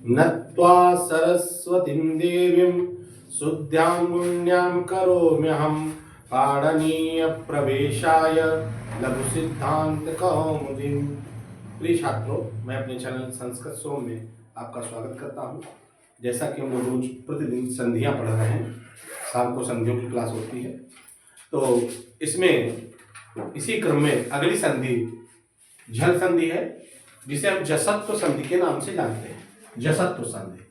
नत्वा सरस्वतीं देवीं शुद्ध्यां पुण्यां करोम्यहं पाणिनीय प्रवेशाय लघु सिद्धांत कौमुदीं। प्रिय छात्रों, मैं अपने चैनल संस्कृत सोम में आपका स्वागत करता हूं। जैसा कि हम लोग रोज प्रतिदिन संधियां पढ़ रहे हैं, शाम को संधियों की क्लास होती है, तो इसमें इसी क्रम में अगली संधि झल संधि है, जिसे हम जसत्व संधि के नाम से जानते हैं। जसत्व संधि,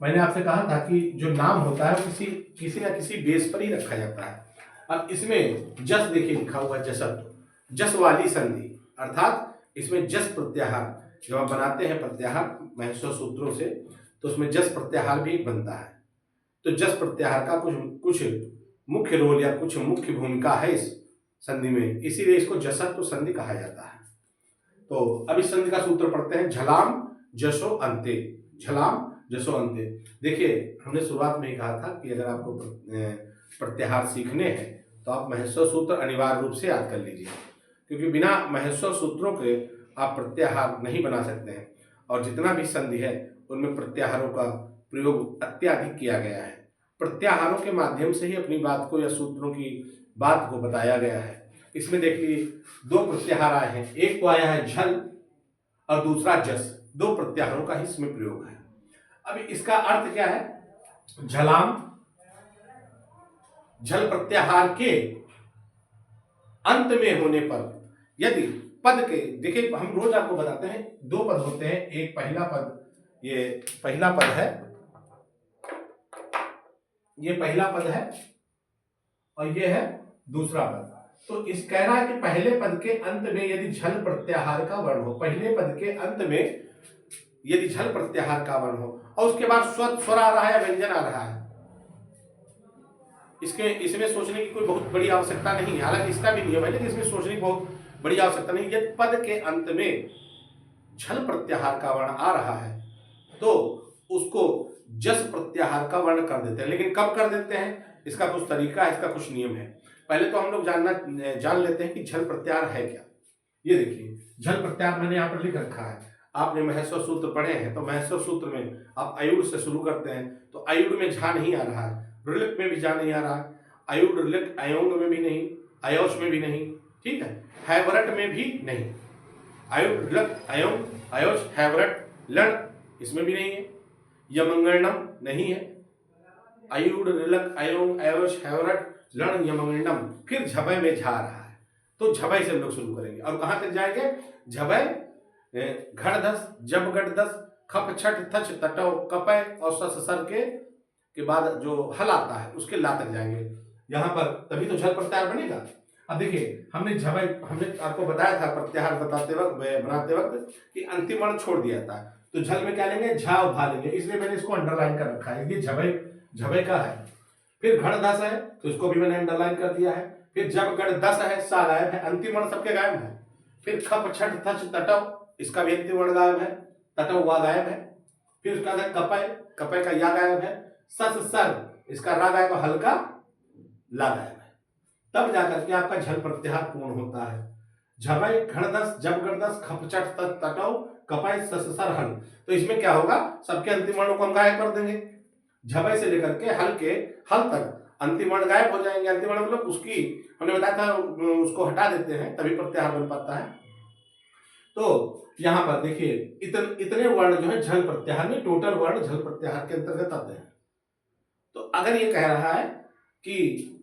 मैंने आपसे कहा था कि जो नाम होता है वो किसी न किसी बेस पर ही रखा जाता है। अब इसमें जस देखिए लिखा हुआ है, जसत्व, जस वाली संधि, अर्थात इसमें जस प्रत्याहार जब आप बनाते हैं प्रत्याहार महसूस सूत्रों से, तो उसमें जस प्रत्याहार भी बनता है। तो जस प्रत्याहार का कुछ मुख्य रोल या कुछ मुख्य भूमिका है इस संधि में, इसीलिए इसको जसत्व संधि कहा जाता है। तो अब इस संधि का सूत्र पढ़ते हैं, झलाम जसो अंते। झलाम जसो अंते। देखिए, हमने शुरुआत में ही कहा था कि अगर आपको प्रत्याहार सीखने हैं तो आप महस्व सूत्र अनिवार्य रूप से याद कर लीजिए, क्योंकि बिना महस्व सूत्रों के आप प्रत्याहार नहीं बना सकते हैं। और जितना भी संधि है उनमें प्रत्याहारों का प्रयोग अत्यधिक किया गया है। प्रत्याहारों के माध्यम से ही अपनी बात को या सूत्रों की बात को बताया गया है। इसमें देखिए, दो प्रत्याहार आए हैं, एक तो आया है झल और दूसरा जस। दो प्रत्याहारों का ही इसमें प्रयोग है। अब इसका अर्थ क्या है? झलाम, झल प्रत्याहार के अंत में होने पर यदि पद के, देखिए हम रोज आपको बताते हैं दो पद होते हैं, एक पहला पद, ये पहला पद है, ये पहला पद है और ये है दूसरा पद। तो इस कह रहा है कि पहले पद के अंत में यदि झल प्रत्याहार का वर्ण हो, पहले पद के अंत में यदि झल प्रत्याहार का वर्ण हो और उसके बाद स्वर आ रहा है या व्यंजन आ रहा है, इसमें सोचने की कोई बहुत बड़ी आवश्यकता नहीं है। हालांकि इसका भी नियम है, लेकिन इसमें सोचने की बहुत बड़ी आवश्यकता नहीं। यदि पद के अंत में झल प्रत्याहार का वर्ण आ रहा है तो उसको जस प्रत्याहार का वर्ण कर देते हैं। लेकिन कब कर देते हैं, इसका कुछ तरीका है, इसका कुछ नियम है। पहले तो हम लोग जान लेते हैं कि झल प्रत्याहार है क्या। ये देखिए, झल प्रत्याहार मैंने यहाँ पर लिख रखा है। आपने महस्व सूत्र पढ़े हैं, तो महस्व सूत्र में आप अयुड़ से शुरू करते हैं, तो अयुड़ में झा नहीं आ रहा है, ऋलिक में भी झा नहीं आ रहा है, अयुड़ ऋलिक अयोंग में भी नहीं, अयोश में भी नहीं, ठीक है, हैवरट में भी नहीं, अयुड़ ऋलिक अयोंग अयोश हैवरट लड़ इसमें भी नहीं है, यमंगणम नहीं है, अयुड़ ऋलिक अयोंग अयोश हैवरट लड़ यमंगणम, फिर झबय में झा रहा है। तो झबय से हम लोग शुरू करेंगे और कहां तक जाएंगे? झबय, घड़ दस, जब गढ़ दस, खप छठ थच तटव कपय और सस सर के बाद जो हल आता है उसके ला तक जाएंगे। यहां पर तभी तो झल प्रत्याहार बनेगा। अब देखिए, हमने आपको बताया था प्रत्याहार बनाते वक्त कि अंतिम वर्ण छोड़ दिया था, तो झल में क्या लेंगे? झा और भा लेंगे, इसलिए मैंने इसको अंडरलाइन कर रखा है। ये झबय का है। फिर घड़ दस है तो इसको भी मैंने अंडरलाइन कर दिया है। फिर जब गढ़ दस है, सा गायब है, अंतिम वर्ण सबके गायब है। फिर खप छठ थच तटव, इसका भी अंतिम वर्ण गायब है, तटव वा गायब है। फिर उसका कपय, कपय का या गायब है, सस सर, इसका रा गायब, हल्का ला गायब है। तब जाकर के आपका झल प्रत्याहार पूर्ण होता है। झबय घड़दस जब गड़दस खपचट तटव कपय सस सर हल। तो इसमें क्या होगा? सबके अंतिम वर्णों को हम गायब कर देंगे। झबय से लेकर के हल तक अंतिम वर्ण गायब हो जाएंगे। अंतिम वर्ण मतलब उसकी, हमने बताया था, उसको हटा देते हैं तभी प्रत्याहार बन पाता है। तो यहां पर देखिए, इतने वर्ण जो है झल प्रत्याहार में, टोटल वर्ण झल प्रत्याहार के अंतर्गत आते हैं। तो अगर ये कह रहा है कि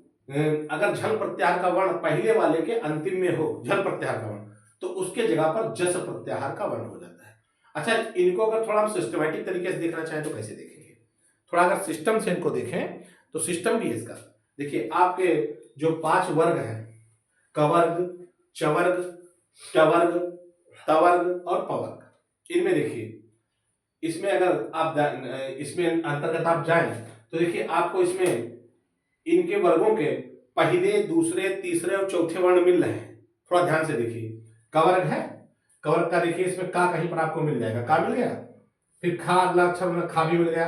अगर झल प्रत्याहार का वर्ण पहले वाले के अंतिम में हो, झल प्रत्याहार का वर्ण, तो उसके जगह पर जस प्रत्याहार का वर्ण हो जाता है। अच्छा, इनको अगर थोड़ा हम सिस्टमैटिक तरीके से देखना चाहें तो कैसे देखेंगे? थोड़ा अगर सिस्टम से इनको देखें तो सिस्टम भी है इसका। देखिए, आपके जो 5 वर्ग हैं, कवर्ग, चवर्ग, टवर्ग, तवर्ग और पवर्ग, इनमें देखिए, इसमें अगर आप इसमें अंतर्गत आप जाएं तो देखिए आपको इसमें इनके वर्गों के पहले, दूसरे, तीसरे और चौथे वर्ण मिल रहे हैं। थोड़ा ध्यान से देखिए, कवर्ग है, कवर्ग का देखिए इसमें का कहीं पर आपको मिल जाएगा, का मिल गया। फिर खा, अगला अक्षर खा भी मिल गया।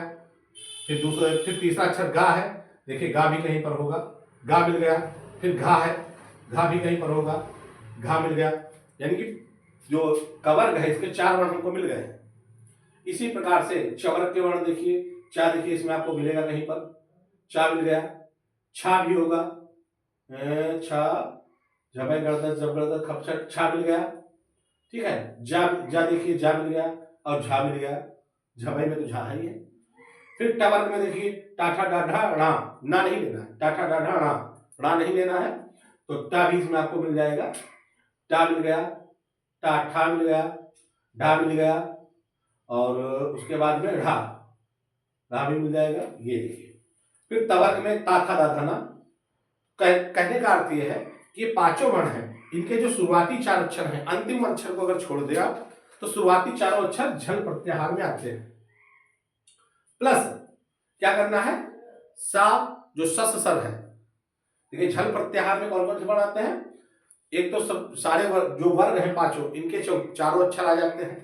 फिर तीसरा अक्षर गा है, देखिए गा भी कहीं पर होगा, गा मिल गया। फिर घा है, घा भी कहीं पर होगा, घा मिल गया। यानी कि जो कवर्ग है इसके 4 वर्ण हमको मिल गए। इसी प्रकार से चवर्ग के वर्ण देखिए, चा देखिए इसमें आपको मिलेगा कहीं पर, चा मिल गया, छा भी होगा, छा, झपय गर्दस जब गर्दस खपछट, छा मिल गया, ठीक है। जा देखिए, जा मिल गया और झा मिल गया, झपय में तो झा ही है। फिर ट वर्ग में देखिए, टाठा डाढ़ा णा, ना नहीं लेना है, टाठा डाढ़ा णा नहीं लेना है, तो टा भी इसमें आपको मिल जाएगा, टा मिल गया, टाठा मिल गया, ढा मिल गया, और उसके बाद में ढा भी मिल जाएगा, ये देखिए। फिर तवर्ग में ता था दा था ना, कहने का अर्थ ये है कि ये पांचों वर्ण हैं, इनके जो शुरुआती चार अक्षर हैं, अंतिम अक्षर को अगर छोड़ दिया तो शुरुआती चारों अक्षर झल प्रत्याहार में आते हैं। प्लस क्या करना है, सा जो सस सर है, देखिए झल प्रत्याहार में कौन कौन से वर्ण आते हैं, एक तो सब सारे वर्ग जो वर्ग हैं पांचों, इनके चारों अक्षर आ जाते हैं,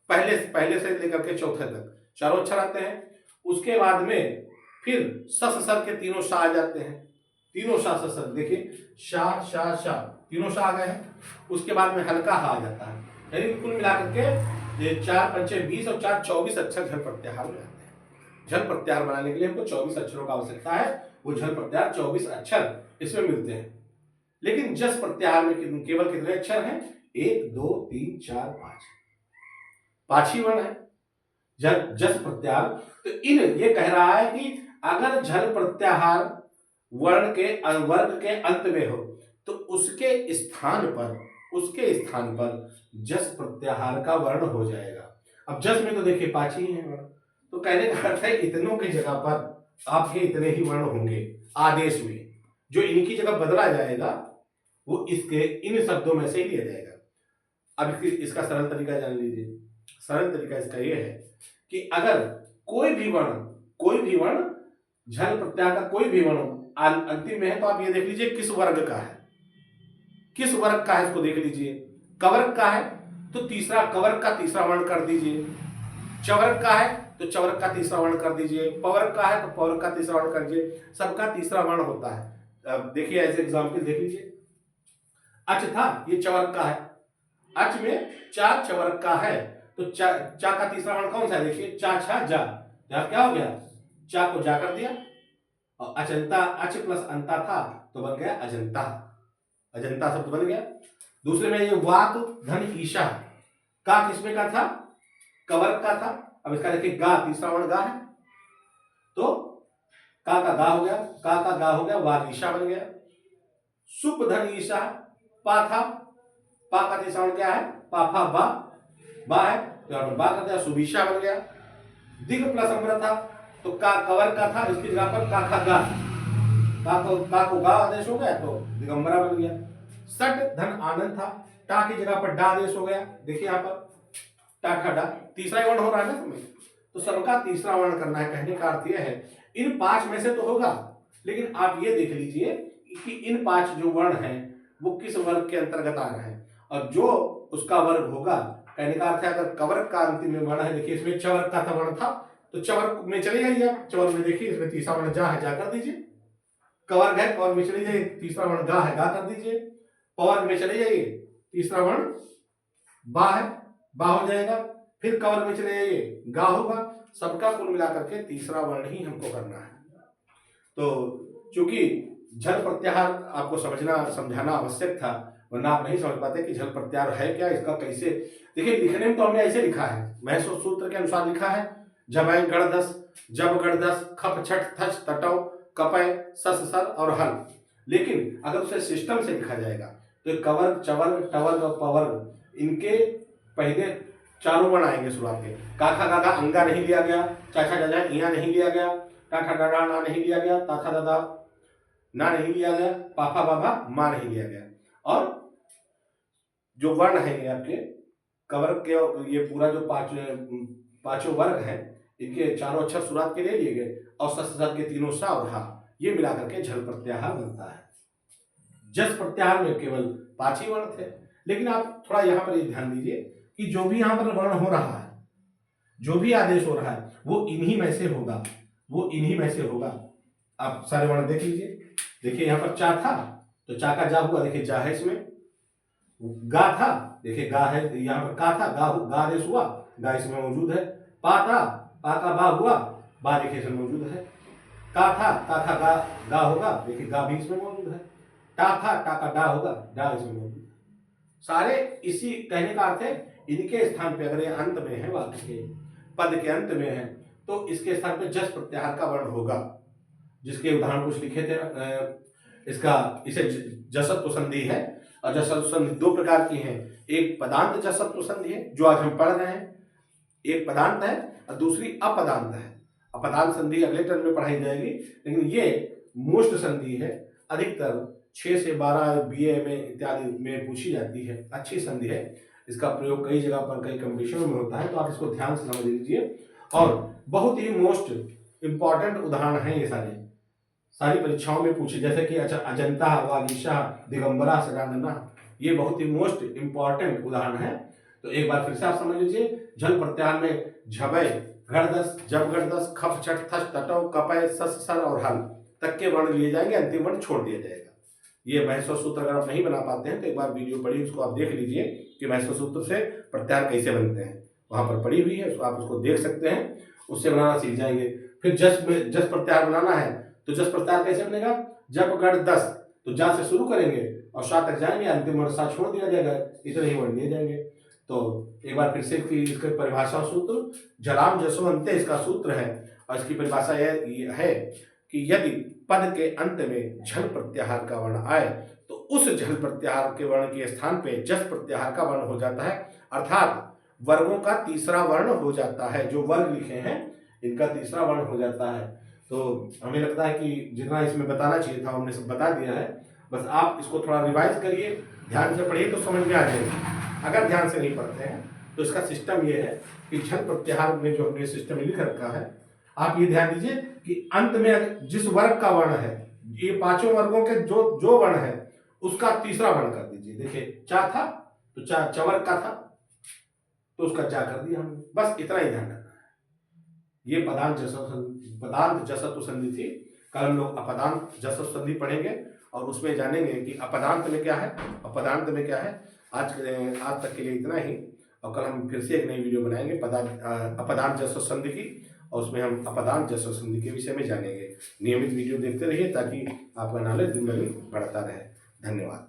पहले से लेकर के चौथे तक चारों अक्षर आते हैं। उसके बाद में फिर सस सर के तीनों सा आ जाते हैं, तीनों सा सस सर, देखिए शा शा शा तीनों सा आ गए हैं। उसके बाद में हल्का हा आ जाता है, यानी कुल मिलाकर के ये 4 पंचे 20 और 4 24 अक्षर झल प्रत्याहार में आते हैं। झल प्रत्याहार बनाने के लिए हमको 24 अक्षरों का आवश्यकता है, वो झल प्रत्याहार 24 अक्षर इसमें मिलते हैं। लेकिन जस प्रत्याहार में केवल कितने अक्षर हैं, 1 2 3 4 5, 5 ही वर्ण है जस प्रत्याहार। तो इन ये कह रहा है कि अगर झल प्रत्याहार वर्ग के अंत में हो तो उसके स्थान पर जस प्रत्याहार का वर्ण हो जाएगा। अब जस में तो देखिए 5 ही है वर्ण, तो कहने का अर्थ है इतनों की जगह पर आपके इतने ही वर्ण होंगे आदेश में, जो इनकी जगह बदला जाएगा वो इसके इन शब्दों में से ही लिया जाएगा। अब इसका सरल तरीका जान लीजिए। सरल तरीका इसका यह है कि अगर कोई भी वर्ण झल प्रत्याहार का कोई भी वर्ण अंतिम में है, तो आप ये देख लीजिए किस वर्ग का है, इसको देख लीजिए। कवर्ग का है तो कवर्ग का तीसरा वर्ण कर दीजिए, चवर्ग का है तो चवर्ग का तीसरा वर्ण कर दीजिए, पवर्ग का है तो पवर्ग का तीसरा वर्ण कर दीजिए, सबका तीसरा वर्ण होता है। अब देखिए ऐसे एग्जाम्पल देख लीजिए, अच था, ये चवर्ग का है, अच में चा चवर्ग का है, तो चा का तीसरा वर्ण कौन सा है, देखिए चा छा जा, क्या हो गया, चा को जा कर दिया, और अचंता, अच प्लस अंता था तो बन गया अजंता शब्द बन गया। दूसरे में ये वाक धन ईशा, का किसमें का था, कवर्ग का था। अब इसका देखिए गा, तीसरा वर्ण गा है, तो का गा हो गया, का गा हो गया, वाक ईशा बन गया। सुप धन ईशा, पा था, पा का तीसरा वर्ण क्या है, पाफा बा है, तो बा कर दिया, सुबीशा बन गया। दिग प्लस अम्र था, तो का कवर्ग का था, इसकी जगह पर का खा गा, का को गा आदेश हो गया तो दिगंबरा बन गया। सट धन आनंद था, टा की जगह पर डा आदेश हो गया, देखिए यहाँ पर टा खा डा, तीसरा ही वर्ण हो रहा है ना तुम्हें, तो सबका तीसरा वर्ण करना है। कहने का अर्थ यह है इन 5 में से तो होगा, लेकिन आप ये देख लीजिए कि इन 5 जो वर्ण हैं वो किस वर्ग के अंतर्गत आ रहे हैं, और जो उसका वर्ग होगा, कहने का अर्थ है अगर कवर्ग का अंतिम वर्ण है, देखिए इसमें चवर्ग का था वर्ण था, तो चवर्ग में चले जाइए आप, चवर्ग में देखिए इसमें तीसरा वर्ण जा है, जा कर दीजिए। कवर्ग है, कवर्ग में चले जाइए, तीसरा वर्ण गा है, गा कर दीजिए। पवर्ग में चले जाइए, तीसरा वर्ण बा है, बा हो जाएगा। फिर कवर्ग में चले जाइए, गा होगा। सबका कुल मिलाकर के तीसरा वर्ण ही हमको करना है। तो चूंकि झल प्रत्याहार आपको समझाना आवश्यक था, वरना आप नहीं समझ पाते कि झल प्रत्याहार है क्या, इसका कैसे। देखिए लिखने में तो हमने ऐसे लिखा है, महसूस सूत्र के अनुसार लिखा है, जब गणदस, जब गणदस, खप छठ थच तटव कपय सस सर और हल। लेकिन अगर उसे सिस्टम से लिखा जाएगा तो कवर्ग, चवर्ग, टवर्ग और पवर्ग, इनके पहले चारों वर्ण आएंगे शुरुआत के। काखा गागा अंगा नहीं लिया गया, चाचा दादा इया नहीं लिया गया, टाठा डाडा ना नहीं लिया गया, ताथा दादा ना नहीं लिया गया, पापा बाबा माँ नहीं लिया गया। और जो वर्ण है ये आपके कवर्ग के, ये पूरा जो पांचों वर्ग है, इनके चारों अक्षर शुरुआत के ले लिए गए, और सस के तीनों सा और हा, ये मिलाकर के झल प्रत्याहार बनता है। जस प्रत्याहार में केवल 5 ही वर्ण थे, लेकिन आप थोड़ा यहाँ पर ध्यान दीजिए कि जो भी यहाँ पर वर्ण हो रहा है, जो भी आदेश हो रहा है, वो इन्हीं में से होगा, आप सारे वर्ण देख लीजिए। देखिए यहाँ पर चा था तो चा का जा हुआ, देखिए जा है इसमें। गा था, देखिए गा है, यहाँ पर का था, गा आदेश हुआ, गा इसमें मौजूद है। पा था, पा का बा हुआ, बा देखिए इसमें मौजूद है। का था गा होगा, देखिए गा भी इसमें मौजूद है। टा था, टा का डा होगा, डा इसमें मौजूद है। सारे इसी कहने का अर्थ है, इनके स्थान पे अगर ये अंत में है, वाक्य के पद के अंत में है, तो इसके स्थान पे जस प्रत्याहार का वर्ण होगा। जिसके उदाहरण कुछ लिखे थे, इसे जसत्व संधि है, और जसत्व संधि दो प्रकार की है। एक पदांत जसत्व संधि है जो आज हम पढ़ रहे हैं, एक पदांत है और दूसरी अपदांत है। अपदांत संधि अगले टर्म में पढ़ाई जाएगी, लेकिन ये मोस्ट संधि है, अधिकतर 6 से 12 बीए में इत्यादि में पूछी जाती है। अच्छी संधि है, इसका प्रयोग कई जगह पर कई कंपटीशनों में होता है, तो आप इसको ध्यान से समझ लीजिए। और बहुत ही मोस्ट इंपॉर्टेंट उदाहरण है ये सारी परीक्षाओं में पूछे, जैसे कि अजंता, वागीशा, दिगंबरा, सदानंदा, ये बहुत ही मोस्ट इंपॉर्टेंट उदाहरण है। तो एक बार फिर से आप समझ लीजिए, झल प्रत्याहार में झबय, घड़दस, जब घड़दस, खप छठ थस तटव कपय सस सर और हल तक के वर्ण लिए जाएंगे, अंतिम वर्ण छोड़ दिया जाएगा। ये महस्व सूत्र अगर आप नहीं बना पाते हैं तो एक बार वीडियो पढ़िए, उसको आप देख लीजिए कि महस्व सूत्र से प्रत्याहार कैसे बनते हैं, वहां पर पढ़ी हुई है, उसको आप उसको देख सकते हैं, उससे बनाना सीख जाएंगे। फिर जस में जस प्रत्याहार बनाना है, तो जस प्रत्याहार कैसे बनेगा, जब गढ़ दस, तो जा से शुरू करेंगे और सा तक जाएंगे, अंतिम वर्ण सा छोड़ दिया जाएगा, इतने ही वर्ण लिए जाएंगे। तो एक बार फिर से इसके परिभाषा सूत्र, जलाम जसवंते इसका सूत्र है, और इसकी परिभाषा यह है कि यदि पद के अंत में झल प्रत्याहार का वर्ण आए, तो उस झल प्रत्याहार के वर्ण के स्थान पे जस प्रत्याहार का वर्ण हो जाता है, अर्थात वर्गों का तीसरा वर्ण हो जाता है। जो वर्ग लिखे हैं इनका तीसरा वर्ण हो जाता है। तो हमें लगता है कि जितना इसमें बताना चाहिए था हमने सब बता दिया है, बस आप इसको थोड़ा रिवाइज करिए, ध्यान से पढ़िए तो समझ में आ जाएगा। अगर ध्यान से नहीं पढ़ते हैं तो इसका सिस्टम ये है कि झल प्रत्याहार में जो हमने सिस्टम लिख रखा है, आप ये ध्यान दीजिए कि अंत में जिस वर्ग का वर्ण है, ये पांचों वर्गों के जो वर्ण है उसका तीसरा वर्ण कर दीजिए। देखिए चा था तो चा चवर्ग का था, तो उसका जा कर दिया हमने, बस इतना ही ध्यान रखना है। ये पदांत जसत्व संधि थी। कल हम लोग अपदांत जसत्व संधि पढ़ेंगे और उसमें जानेंगे कि अपदांत में क्या है, अपदांत में क्या है। आज तक के लिए इतना ही, और कल हम फिर से एक नई वीडियो बनाएंगे अपदांत जसत्व संधि की, और उसमें हम अपदांत जसत्व संधि के विषय में जानेंगे। नियमित वीडियो देखते रहिए ताकि आपका नॉलेज दिन ब दिन बढ़ता रहे। धन्यवाद।